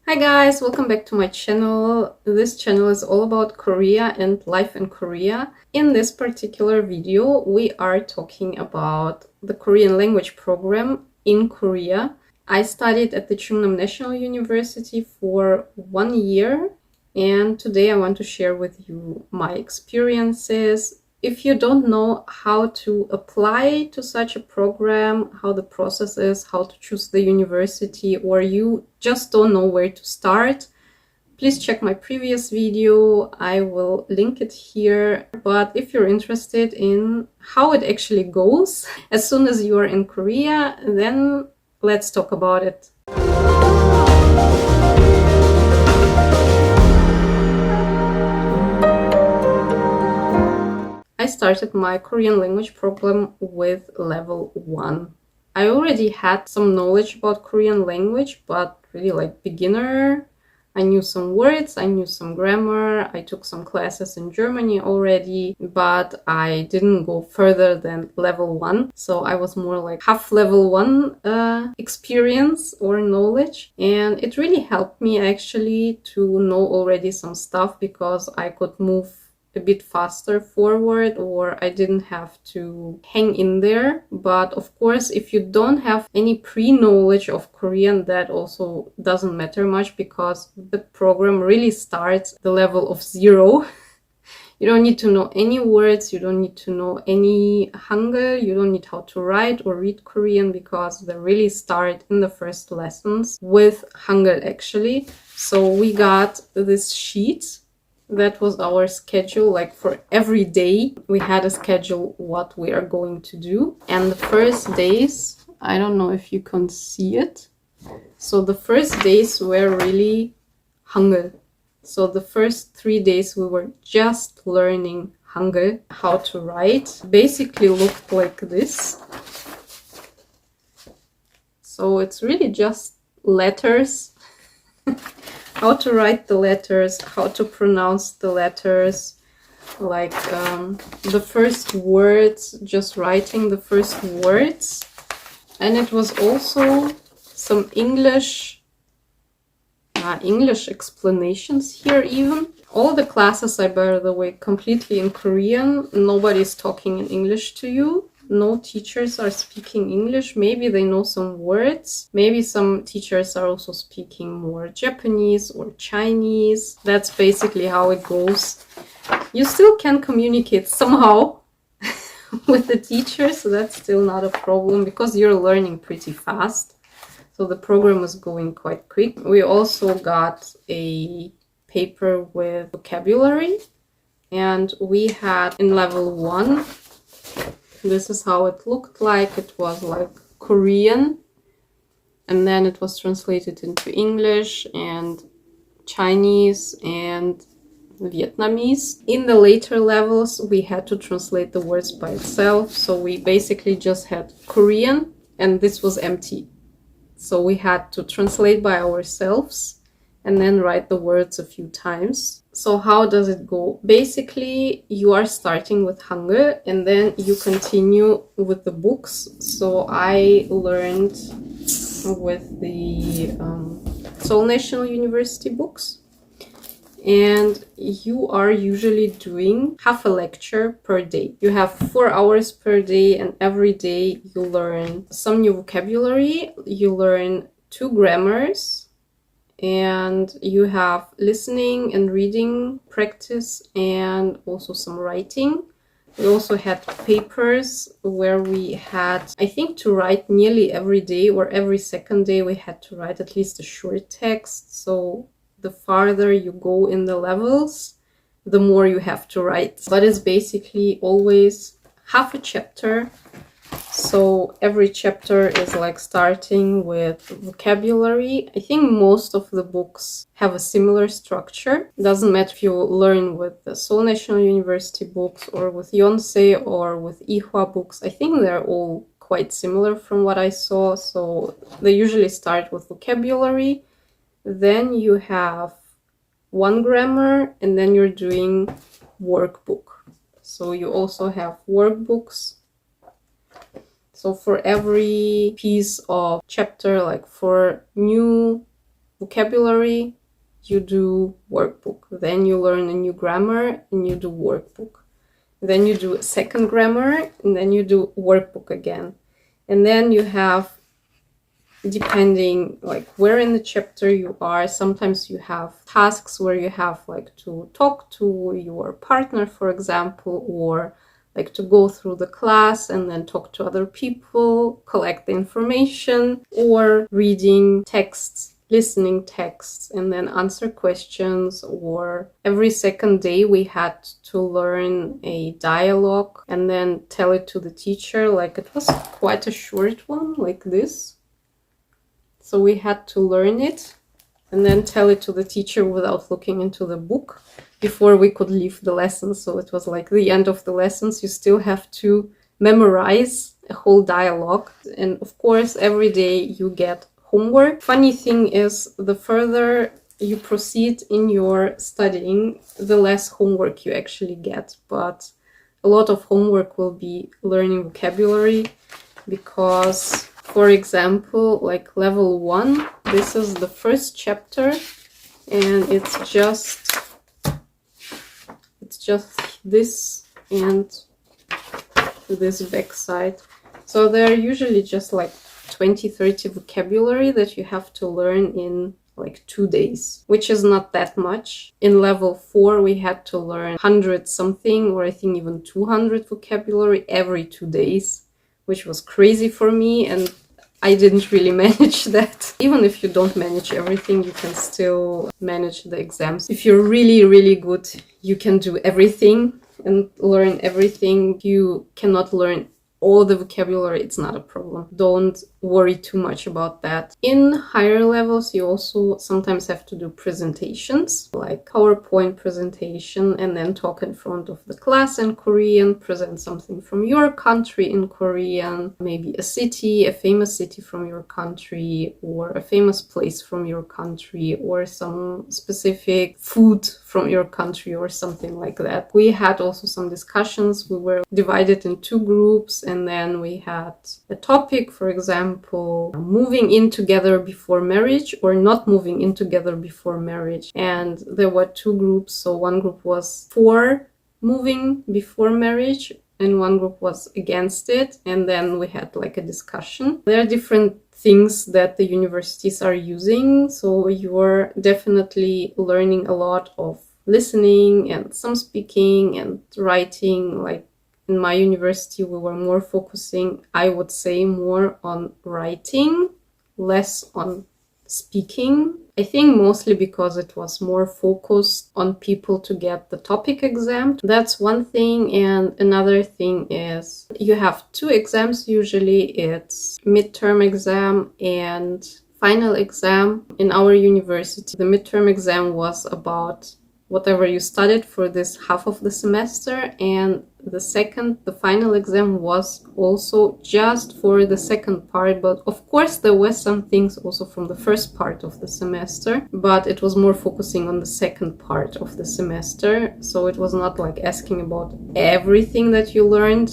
Hi guys, welcome back to my channel. This channel is all about Korea and life in Korea. In this particular video, we are talking about the Korean language program in Korea. I studied at the Chungnam National University for 1 year, and today I want to share with you my experiences. If you don't know how to apply to such a program, how the process is, how to choose the university, or you just don't know where to start, please check my previous video. I will link it here. But if you're interested in how it actually goes, as soon as you are in Korea, then let's talk about it. I started my Korean language program with level 1. I already had some knowledge about Korean language, but really like beginner. I knew some words, I knew some grammar, I took some classes in Germany already, but I didn't go further than level 1. So I was more like half level 1 experience or knowledge. And it really helped me actually to know already some stuff because I could move a bit faster forward, or I didn't have to hang in there. But of course, if you don't have any pre-knowledge of Korean, that also doesn't matter much because the program really starts the level of 0. You don't need to know any words, you don't need to know any Hangul, you don't need how to write or read Korean because they really start in the first lessons with Hangul actually. So we got this sheet. That was our schedule, like for every day we had a schedule what we are going to do. And the first days, I don't know if you can see it. So the first days were really Hangul. So the first 3 days we were just learning Hangul, how to write. Basically looked like this. So it's really just letters. How to write the letters, how to pronounce the letters, like the first words, just writing the first words. And it was also some English explanations here even. All the classes are, by the way, completely in Korean. Nobody's talking in English to you. No teachers are speaking English. Maybe they know some words. Maybe some teachers are also speaking more Japanese or Chinese. That's basically how it goes. You still can communicate somehow with the teacher, so that's still not a problem because you're learning pretty fast. So the program is going quite quick. We also got a paper with vocabulary, and we had in level 1, this is how it looked like. It was like Korean, and then it was translated into English and Chinese and Vietnamese. In the later levels, we had to translate the words by itself. So we basically just had Korean, and this was empty. So we had to translate by ourselves and then write the words a few times. So how does it go? Basically, you are starting with Hangul and then you continue with the books. So I learned with the Seoul National University books. And you are usually doing half a lecture per day. You have 4 hours per day, and every day you learn some new vocabulary, you learn 2 grammars, and you have listening and reading practice and also some writing. We also had papers where we had, I think, to write nearly every day, or every second day we had to write at least a short text. So the farther you go in the levels, the more you have to write. But it's basically always half a chapter. So every chapter is like starting with vocabulary. I think most of the books have a similar structure. It doesn't matter if you learn with the Seoul National University books or with Yonsei or with Ihwa books. I think they're all quite similar from what I saw. So they usually start with vocabulary. Then you have 1 grammar, and then you're doing workbook. So you also have workbooks. So for every piece of chapter, like for new vocabulary, you do workbook. Then you learn a new grammar and you do workbook. Then you do a second grammar and then you do workbook again. And then you have, depending like where in the chapter you are, sometimes you have tasks where you have like to talk to your partner, for example, or like to go through the class and then talk to other people, collect the information, or reading texts, listening texts, and then answer questions. Or every second day we had to learn a dialogue and then tell it to the teacher. Like it was quite a short one, like this. So we had to learn it and then tell it to the teacher without looking into the book before we could leave the lesson. So it was like the end of the lessons. You still have to memorize a whole dialogue. And of course, every day you get homework. Funny thing is, the further you proceed in your studying, the less homework you actually get. But a lot of homework will be learning vocabulary because, for example, like level 1, this is the first chapter and it's just this and this back side. So they're usually just like 20-30 vocabulary that you have to learn in like 2 days, which is not that much. In level 4, we had to learn 100 something, or I think even 200 vocabulary every 2 days, which was crazy for me, and I didn't really manage that. Even if you don't manage everything, you can still manage the exams. If you're really, really good, you can do everything and learn everything. You cannot learn all the vocabulary, it's not a problem. Don't worry too much about that. In higher levels, you also sometimes have to do presentations, like PowerPoint presentation, and then talk in front of the class in Korean, present something from your country in Korean, maybe a city, a famous city from your country, or a famous place from your country, or some specific food from your country, or something like that. We had also some discussions. We were divided in 2 groups, and then we had a topic, for example, moving in together before marriage or not moving in together before marriage. And there were 2 groups. So one group was for moving before marriage and one group was against it. And then we had like a discussion. There are different things that the universities are using. So you're definitely learning a lot of listening and some speaking and writing. Like in my university, we were more focusing, I would say, more on writing, less on speaking. I think mostly because it was more focused on people to get the topic exam. That's one thing. And another thing is you have 2 exams usually. It's midterm exam and final exam. In our university, the midterm exam was about whatever you studied for this half of the semester, and the final exam was also just for the second part. But of course there were some things also from the first part of the semester, but it was more focusing on the second part of the semester. So it was not like asking about everything that you learned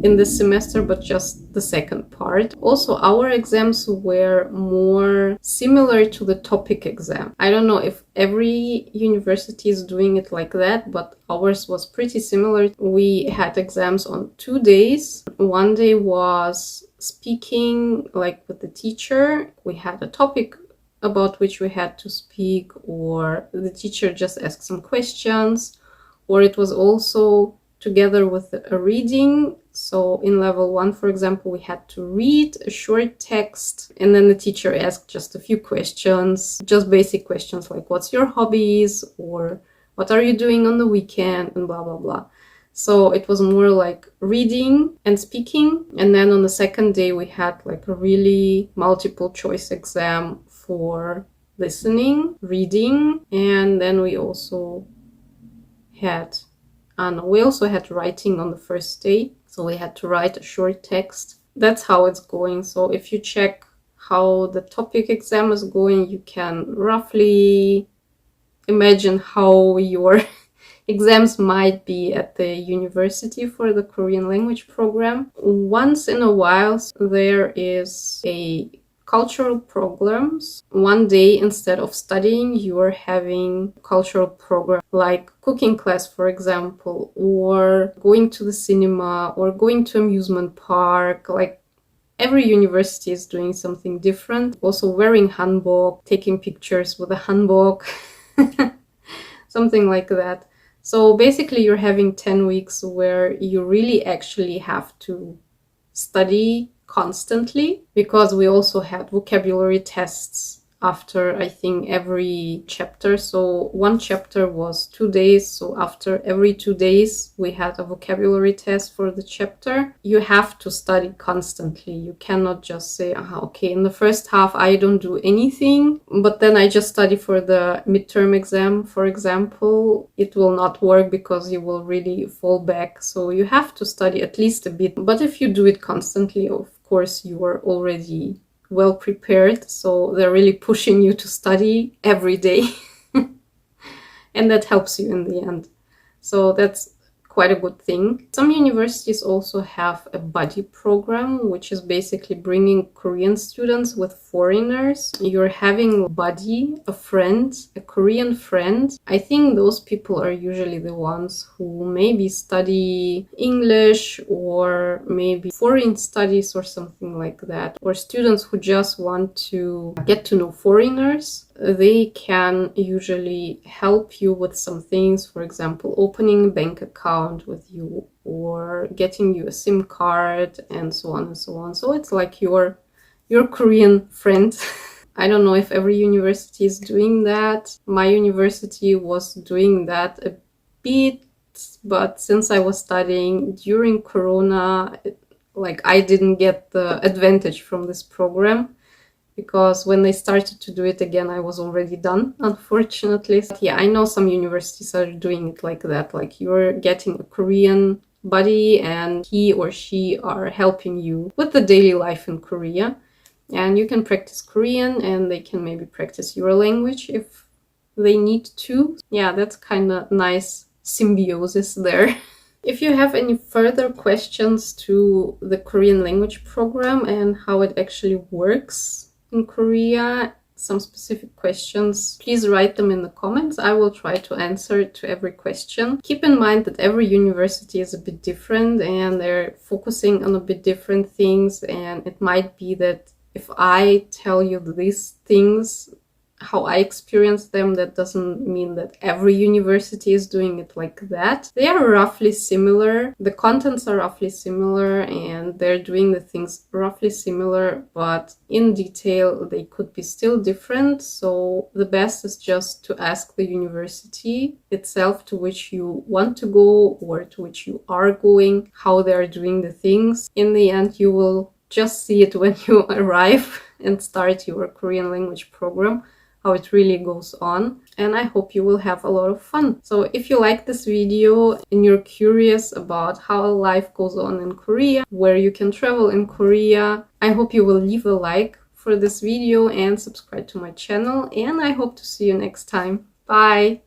in this semester, but just the second part. Also, our exams were more similar to the topic exam. I don't know if every university is doing it like that, but ours was pretty similar. We had exams on 2 days. One day was speaking, like with the teacher. We had a topic about which we had to speak, or the teacher just asked some questions, or it was also together with a reading. So in level 1, for example, we had to read a short text, and then the teacher asked just a few questions, just basic questions like what's your hobbies, or what are you doing on the weekend, and blah, blah, blah. So it was more like reading and speaking. And then on the second day, we had like a really multiple choice exam for listening, reading, and then we also had writing on the first day. So we had to write a short text. That's how it's going. So if you check how the topic exam is going, you can roughly imagine how your exams might be at the university for the Korean language program. Once in a while, there is a cultural programs. One day, instead of studying, you are having cultural program like cooking class, for example, or going to the cinema, or going to amusement park. Like, every university is doing something different. Also wearing hanbok, taking pictures with a hanbok, something like that. So basically you're having 10 weeks where you really actually have to study constantly, because we also had vocabulary tests after, I think, every chapter. So one chapter was 2 days. So after every 2 days, we had a vocabulary test for the chapter. You have to study constantly. You cannot just say, okay, in the first half, I don't do anything, but then I just study for the midterm exam, for example. It will not work, because you will really fall back. So you have to study at least a bit. But if you do it constantly, of course, you are already well prepared, so they're really pushing you to study every day. And that helps you in the end. So that's quite a good thing. Some universities also have a buddy program, which is basically bringing Korean students with foreigners. You're having a buddy, a friend, a Korean friend. I think those people are usually the ones who maybe study English, or maybe foreign studies or something like that, or students who just want to get to know foreigners. They can usually help you with some things, for example, opening a bank account with you, or getting you a SIM card, and so on and so on. So it's like your Korean friend. I don't know if every university is doing that. My university was doing that a bit, but since I was studying during Corona, I didn't get the advantage from this program, because when they started to do it again, I was already done, unfortunately. But yeah, I know some universities are doing it like that. Like, you're getting a Korean buddy, and he or she are helping you with the daily life in Korea. And you can practice Korean, and they can maybe practice your language if they need to. Yeah, that's kind of nice symbiosis there. If you have any further questions to the Korean language program and how it actually works in Korea, some specific questions, please write them in the comments. I will try to answer to every question. Keep in mind that every university is a bit different, and they're focusing on a bit different things, and it might be that if I tell you these things, how I experience them, that doesn't mean that every university is doing it like that. They are roughly similar. The contents are roughly similar, and they're doing the things roughly similar, but in detail they could be still different. So the best is just to ask the university itself to which you want to go, or to which you are going, how they're doing the things. In the end, you will just see it when you arrive and start your Korean language program, how it really goes on. And I hope you will have a lot of fun. So if you like this video and you're curious about how life goes on in Korea, where you can travel in Korea, I hope you will leave a like for this video and subscribe to my channel. And I hope to see you next time. Bye!